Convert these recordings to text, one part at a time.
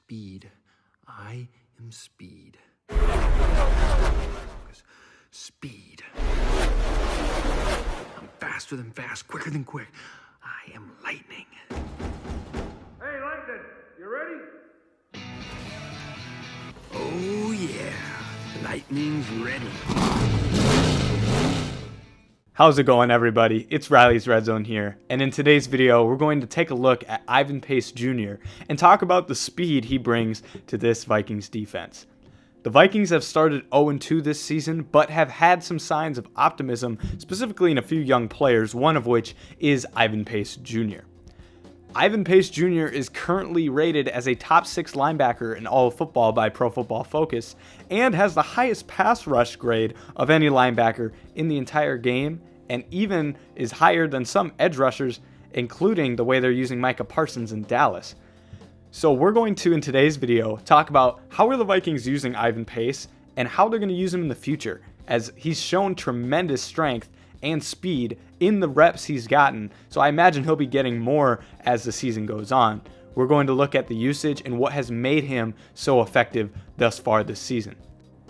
speed. I am speed. Speed. I'm faster than fast, quicker than quick. I am lightning. Hey, Lightning, you ready? Oh yeah, lightning's ready. How's it going, everybody? It's Riley's Red Zone here, and in today's video we're going to take a look at Ivan Pace Jr. and talk about the speed he brings to this Vikings defense. The Vikings have started 0-2 this season, but have had some signs of optimism, specifically in a few young players, one of which is Ivan Pace Jr. Ivan Pace Jr. is currently rated as a top 6 linebacker in all of football by Pro Football Focus, and has the highest pass rush grade of any linebacker in the entire game, and even is higher than some edge rushers, including the way they're using Micah Parsons in Dallas. So we're going to, in today's video, talk about how are the Vikings using Ivan Pace and how they're going to use him in the future, as he's shown tremendous strength and speed in the reps he's gotten, so I imagine he'll be getting more as the season goes on. We're going to look at the usage and what has made him so effective thus far this season.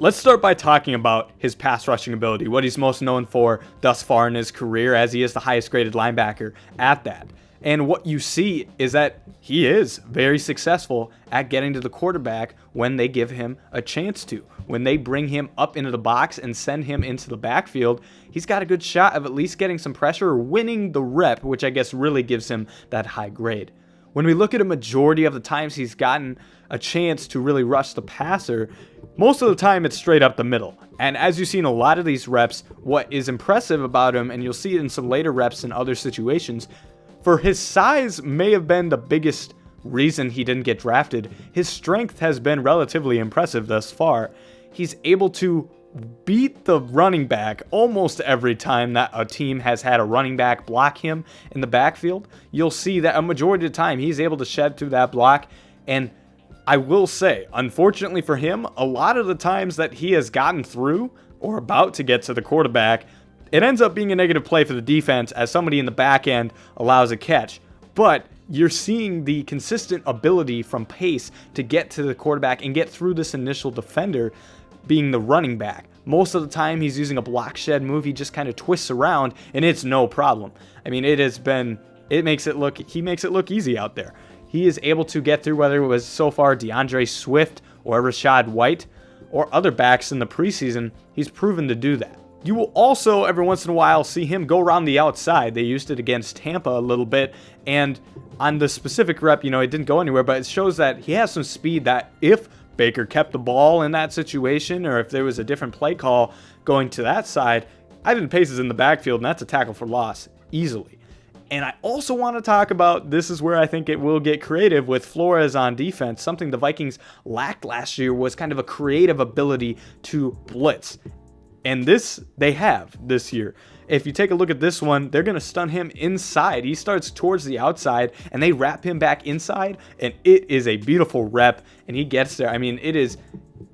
Let's start by talking about his pass rushing ability, what he's most known for thus far in his career, as he is the highest graded linebacker at that. And what you see is that he is very successful at getting to the quarterback when they give him a chance to. When they bring him up into the box and send him into the backfield, he's got a good shot of at least getting some pressure or winning the rep, which I guess really gives him that high grade. When we look at a majority of the times he's gotten a chance to really rush the passer, most of the time it's straight up the middle. And as you see in a lot of these reps, what is impressive about him, and you'll see it in some later reps in other situations, for his size may have been the biggest reason he didn't get drafted, his strength has been relatively impressive thus far. He's able to beat the running back almost every time that a team has had a running back block him in the backfield. You'll see that a majority of the time he's able to shed through that block, and I will say, unfortunately for him, a lot of the times that he has gotten through or about to get to the quarterback, it ends up being a negative play for the defense as somebody in the back end allows a catch. But you're seeing the consistent ability from Pace to get to the quarterback and get through this initial defender, being the running back. Most of the time he's using a block shed move. He just kind of twists around and it's no problem. I mean, he makes it look easy out there. He is able to get through, whether it was so far DeAndre Swift or Rachaad White or other backs in the preseason. He's proven to do that. You will also every once in a while see him go around the outside. They used it against Tampa a little bit, and on the specific rep, it didn't go anywhere, but it shows that he has some speed that if Baker kept the ball in that situation, or if there was a different play call going to that side, Ivan Pace is in the backfield, and that's a tackle for loss easily. And I also want to talk about, this is where I think it will get creative with Flores on defense. Something the Vikings lacked last year was kind of a creative ability to blitz. And this they have this year. If you take a look at this one, they're going to stun him inside. He starts towards the outside, and they wrap him back inside, and it is a beautiful rep, and he gets there. I mean, it is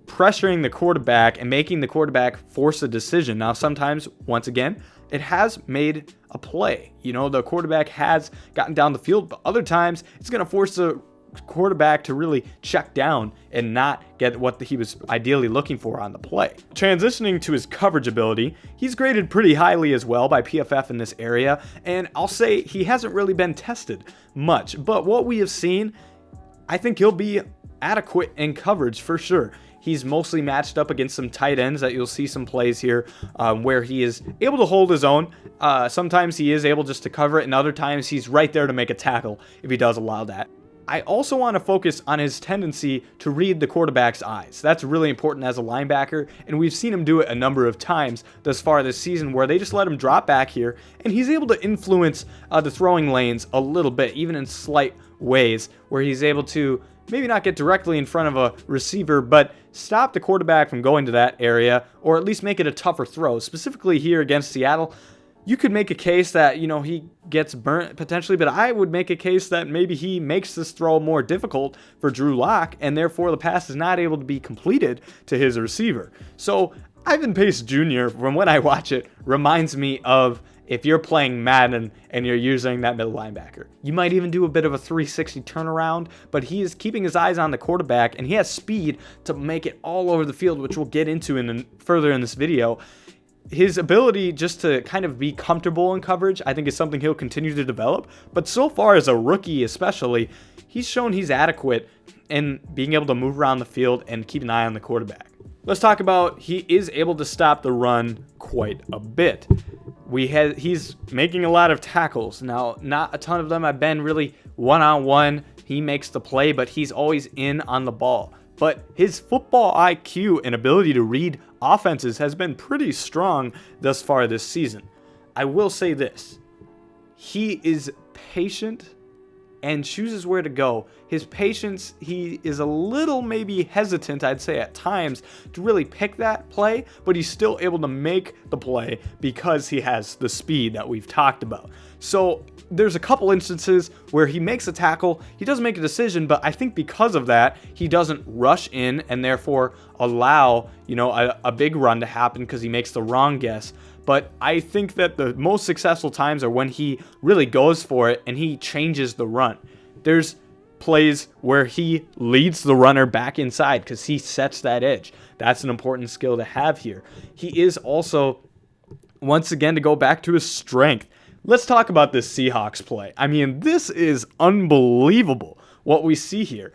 pressuring the quarterback and making the quarterback force a decision. Now, sometimes, once again, it has made a play. The quarterback has gotten down the field, but other times it's going to force the quarterback to really check down and not get what he was ideally looking for on the play. Transitioning to his coverage ability, he's graded pretty highly as well by PFF in this area, and I'll say he hasn't really been tested much, but what we have seen, I think he'll be adequate in coverage for sure. He's mostly matched up against some tight ends that you'll see some plays here where he is able to hold his own. Sometimes he is able just to cover it, and other times he's right there to make a tackle if he does allow that. I also want to focus on his tendency to read the quarterback's eyes. That's really important as a linebacker, and we've seen him do it a number of times thus far this season where they just let him drop back here, and he's able to influence the throwing lanes a little bit, even in slight ways, where he's able to maybe not get directly in front of a receiver, but stop the quarterback from going to that area, or at least make it a tougher throw. Specifically here against Seattle, you could make a case that, he gets burnt potentially, but I would make a case that maybe he makes this throw more difficult for Drew Lock, and therefore the pass is not able to be completed to his receiver. So Ivan Pace Jr., from when I watch it, reminds me of if you're playing Madden and you're using that middle linebacker. You might even do a bit of a 360 turnaround, but he is keeping his eyes on the quarterback, and he has speed to make it all over the field, which we'll get into further in this video. His ability just to kind of be comfortable in coverage, I think, is something he'll continue to develop. But so far, as a rookie especially, he's shown he's adequate in being able to move around the field and keep an eye on the quarterback. Let's talk about he is able to stop the run quite a bit. He's making a lot of tackles. Now, not a ton of them have been really one-on-one. He makes the play, but he's always in on the ball. But his football IQ and ability to read offenses has been pretty strong thus far this season. I will say this. He is patient and chooses where to go. His patience, he is a little maybe hesitant, I'd say at times, to really pick that play, but he's still able to make the play because he has the speed that we've talked about. So there's a couple instances where he makes a tackle, he doesn't make a decision, but I think because of that, he doesn't rush in and therefore allow, a big run to happen because he makes the wrong guess. But I think that the most successful times are when he really goes for it and he changes the run. There's plays where he leads the runner back inside because he sets that edge. That's an important skill to have here. He is also, once again, to go back to his strength. Let's talk about this Seahawks play. I mean, this is unbelievable what we see here.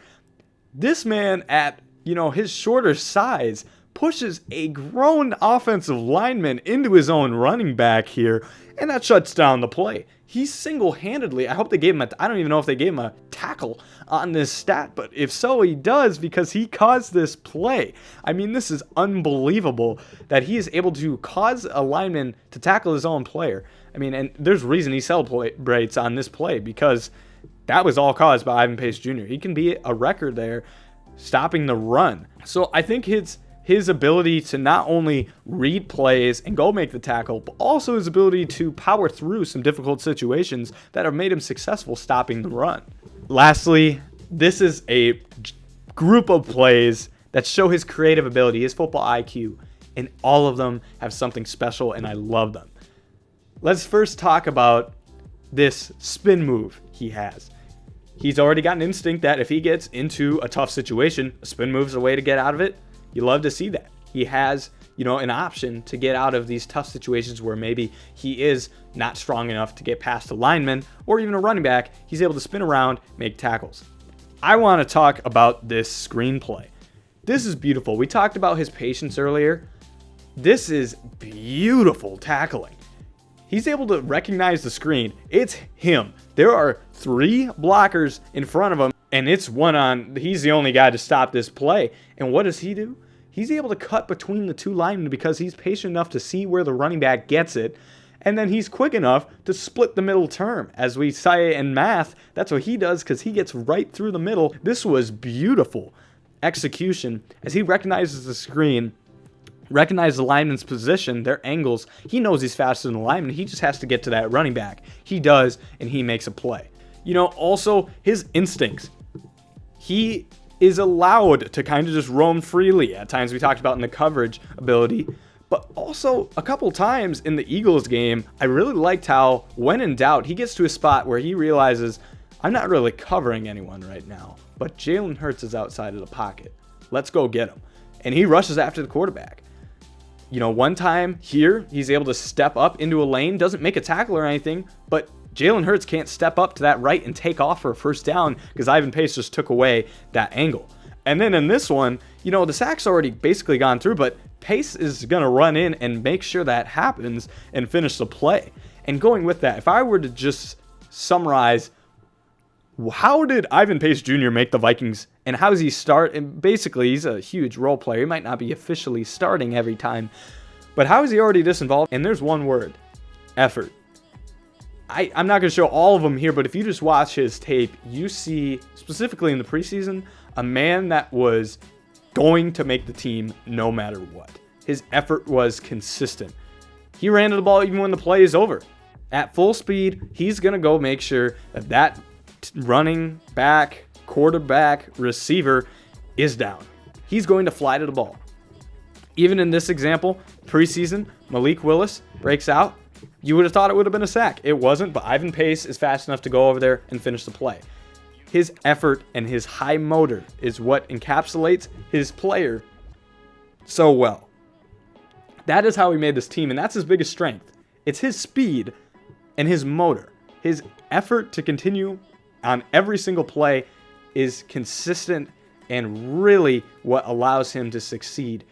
This man at, his shorter size pushes a grown offensive lineman into his own running back here, and that shuts down the play. He single-handedly, I hope they gave him I don't even know if they gave him a tackle on this stat, but if so, he does because he caused this play. I mean, this is unbelievable that he is able to cause a lineman to tackle his own player. I mean, and there's a reason he celebrates on this play because that was all caused by Ivan Pace Jr. He can be a record there stopping the run. So I think his ability to not only read plays and go make the tackle, but also his ability to power through some difficult situations that have made him successful stopping the run. Lastly, this is a group of plays that show his creative ability, his football IQ, and all of them have something special, and I love them. Let's first talk about this spin move he has. He's already got an instinct that if he gets into a tough situation, a spin move's a way to get out of it. You love to see that. He has, an option to get out of these tough situations where maybe he is not strong enough to get past a lineman or even a running back. He's able to spin around, make tackles. I want to talk about this screenplay. This is beautiful. We talked about his patience earlier. This is beautiful tackling. He's able to recognize the screen. It's him. There are 3 blockers in front of him, and it's he's the only guy to stop this play. And what does he do? He's able to cut between the 2 linemen because he's patient enough to see where the running back gets it, and then he's quick enough to split the middle term. As we say in math, that's what he does because he gets right through the middle. This was beautiful execution as he recognizes the screen, recognize the lineman's position, their angles. He knows he's faster than the lineman. He just has to get to that running back. He does, and he makes a play. Also his instincts. He is allowed to kind of just roam freely. At times we talked about in the coverage ability, but also a couple times in the Eagles game, I really liked how when in doubt, he gets to a spot where he realizes, I'm not really covering anyone right now, but Jalen Hurts is outside of the pocket. Let's go get him. And he rushes after the quarterback. One time here, he's able to step up into a lane, doesn't make a tackle or anything, but Jalen Hurts can't step up to that right and take off for a first down because Ivan Pace just took away that angle. And then in this one, the sack's already basically gone through, but Pace is going to run in and make sure that happens and finish the play. And going with that, if I were to just summarize, how did Ivan Pace Jr. make the Vikings and how does he start? And basically, he's a huge role player. He might not be officially starting every time, but how is he already this involved? And there's one word: effort. I'm not going to show all of them here, but if you just watch his tape, you see, specifically in the preseason, a man that was going to make the team no matter what. His effort was consistent. He ran to the ball even when the play is over. At full speed, he's going to go make sure that running back, quarterback, receiver is down. He's going to fly to the ball. Even in this example, preseason, Malik Willis breaks out. you would have thought it would have been a sack. It wasn't, but Ivan Pace is fast enough to go over there and finish the play. His effort and his high motor is what encapsulates his player so well. That is how he made this team, and that's his biggest strength. It's his speed and his motor. His effort to continue on every single play is consistent and really what allows him to succeed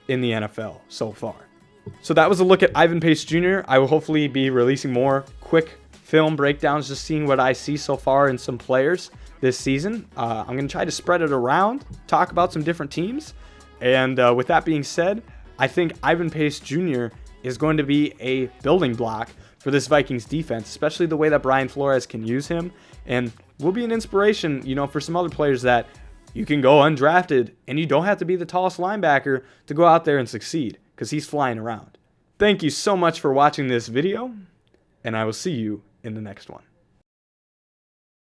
in the NFL so far. So that was a look at Ivan Pace Jr. I will hopefully be releasing more quick film breakdowns, just seeing what I see so far in some players this season. I'm going to try to spread it around, talk about some different teams. And with that being said, I think Ivan Pace Jr. is going to be a building block for this Vikings defense, especially the way that Brian Flores can use him, and will be an inspiration, for some other players that you can go undrafted and you don't have to be the tallest linebacker to go out there and succeed, because he's flying around. Thank you so much for watching this video, and I will see you in the next one.